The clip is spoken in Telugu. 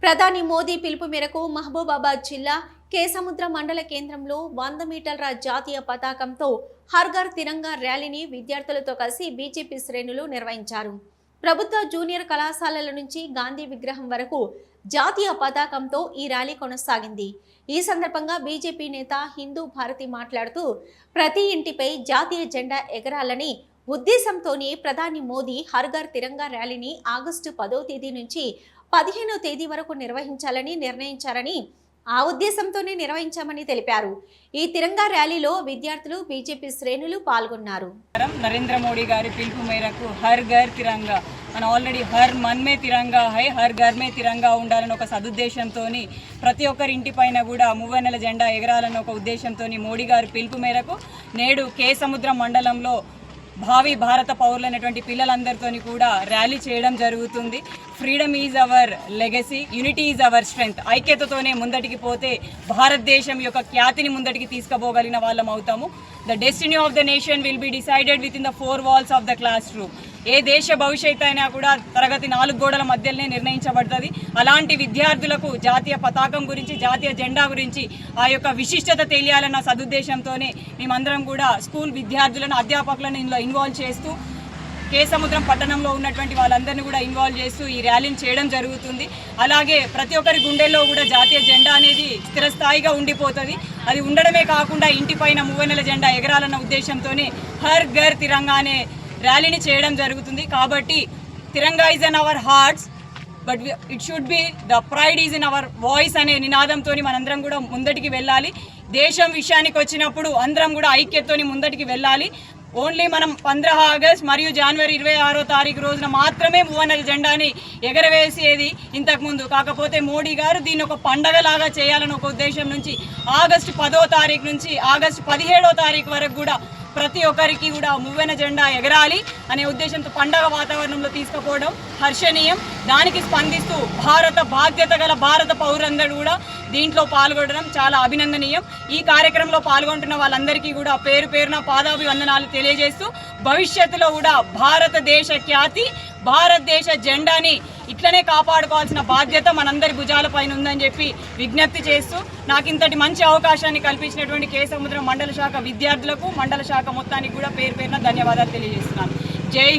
ప్రధాని మోదీ పిలుపు మేరకు మహబూబాబాద్ జిల్లా కేసముద్ర మండల కేంద్రంలో 100 మీటర్ల జాతీయ పతాకంతో హర్ ఘర్ తిరంగా ర్యాలీని విద్యార్థులతో కలిసి బీజేపీ శ్రేణులు నిర్వహించారు. ప్రభుత్వ జూనియర్ కళాశాలల నుంచి గాంధీ విగ్రహం వరకు జాతీయ పతాకంతో ఈ ర్యాలీ కొనసాగింది. ఈ సందర్భంగా బీజేపీ నేత హిందూ భారతి మాట్లాడుతూ ప్రతి ఇంటిపై జాతీయ జెండా ఎగరాలని ఉద్దేశంతోనే ప్రధాని మోదీ హర్ ఘర్ తిరంగా ర్యాలీని ఆగస్టు 10వ తేదీ నుంచి 15వ తేదీ వరకు నిర్వహించాలని నిర్ణయించారని, ఆ ఉద్దేశంతోనే నిర్వహించామని తెలిపారు. ఈ తిరంగా ర్యాలీలో విద్యార్థులు, బీజేపీ శ్రేణులు పాల్గొన్నారు. నరేంద్ర మోడీ గారి పిలుపు మేరకు హర్ ఘర్ తిరంగా, మనం ఆల్రెడీ హర్ మన్ మే తిరంగా హై, హర్ ఘర్ మే తిరంగా ఉండాలని ఒక సదుద్దేశంతో ప్రతి ఒక్కరి ఇంటిపైన కూడా మువ్వన్నెల జెండా ఎగరాలని ఒక ఉద్దేశంతో మోడీ గారి పిలుపు మేరకు నేడు కేసముద్రం మండలంలో భావి భారత పౌరులైనటువంటి పిల్లలందరితో కూడా ర్యాలీ చేయడం జరుగుతుంది. Freedom is our legacy, unity is our strength. ఐక్యతతోనే ముందటికి పోతే భారతదేశం యొక్క ఖ్యాతిని ముందటికి తీసుకుపోగలిగిన వాళ్ళం అవుతాము. The destiny of the nation will be decided within the 4 walls of the classroom. ఏ దేశ భవిష్యత్తు అయినా కూడా తరగతి 4 గోడల మధ్యలోనే నిర్ణయించబడుతుంది. అలాంటి విద్యార్థులకు జాతీయ పతాకం గురించి, జాతీయ జెండా గురించి ఆ యొక్క విశిష్టత తెలియాలన్న సదుద్దేశంతోనే మేమందరం కూడా స్కూల్ విద్యార్థులను, అధ్యాపకులను ఇందులో ఇన్వాల్వ్ చేస్తూ కేసముద్రం పట్టణంలో ఉన్నటువంటి వాళ్ళందరినీ కూడా ఇన్వాల్వ్ చేస్తూ ఈ ర్యాలీని చేయడం జరుగుతుంది. అలాగే ప్రతి ఒక్కరి గుండెల్లో కూడా జాతీయ జెండా అనేది స్థిరస్థాయిగా ఉండిపోతుంది. అది ఉండడమే కాకుండా ఇంటిపైన మువ్వన్నెల జెండా ఎగరాలన్న ఉద్దేశంతోనే హర్ ఘర్ తిరంగా అనే ర్యాలీని చేయడం జరుగుతుంది. కాబట్టి Tiranga is in our hearts, but it should be the pride is in our voice అనే నినాదంతో మనందరం కూడా ముందటికి వెళ్ళాలి. దేశం విషయానికి వచ్చినప్పుడు అందరం కూడా ఐక్యతతోని ముందటికి వెళ్ళాలి. ఓన్లీ మనం 15 ఆగస్ట్ మరియు జనవరి 26వ తారీఖు రోజున మాత్రమే మువ్వన్నెల జెండాని ఎగరవేసేది ఇంతకుముందు. కాకపోతే మోడీ గారు దీన్ని ఒక పండగలాగా చేయాలని ఒక ఉద్దేశం నుంచి ఆగస్టు 10వ తారీఖు నుంచి ఆగస్టు 17వ తారీఖు వరకు కూడా ప్రతి ఒక్కరికి కూడా మువ్వెన జెండా ఎగరాలి అనే ఉద్దేశంతో పండగ వాతావరణంలో తీసుకుపోవడం హర్షణీయం. దానికి స్పందిస్తూ బాధ్యత గల భారత పౌరులందరూ కూడా దీంట్లో పాల్గొనడం చాలా అభినందనీయం. ఈ కార్యక్రమంలో పాల్గొంటున్న వాళ్ళందరికీ కూడా పేరు పేరున పాదాభివందనాలు తెలియజేస్తూ భవిష్యత్తులో కూడా భారతదేశ ఖ్యాతి, భారతదేశ జెండాని ఇట్లనే కాపాడుకోవాల్సిన బాధ్యత మనందరి భుజాలపైన ఉందని చెప్పి విజ్ఞప్తి చేస్తూ నాకు ఇంతటి మంచి అవకాశాన్ని కల్పించినటువంటి కేసముద్రం మండల శాఖ విద్యార్థులకు, మండల శాఖ మొత్తానికి కూడా పేరు పేరున ధన్యవాదాలు తెలియజేస్తున్నాను. జై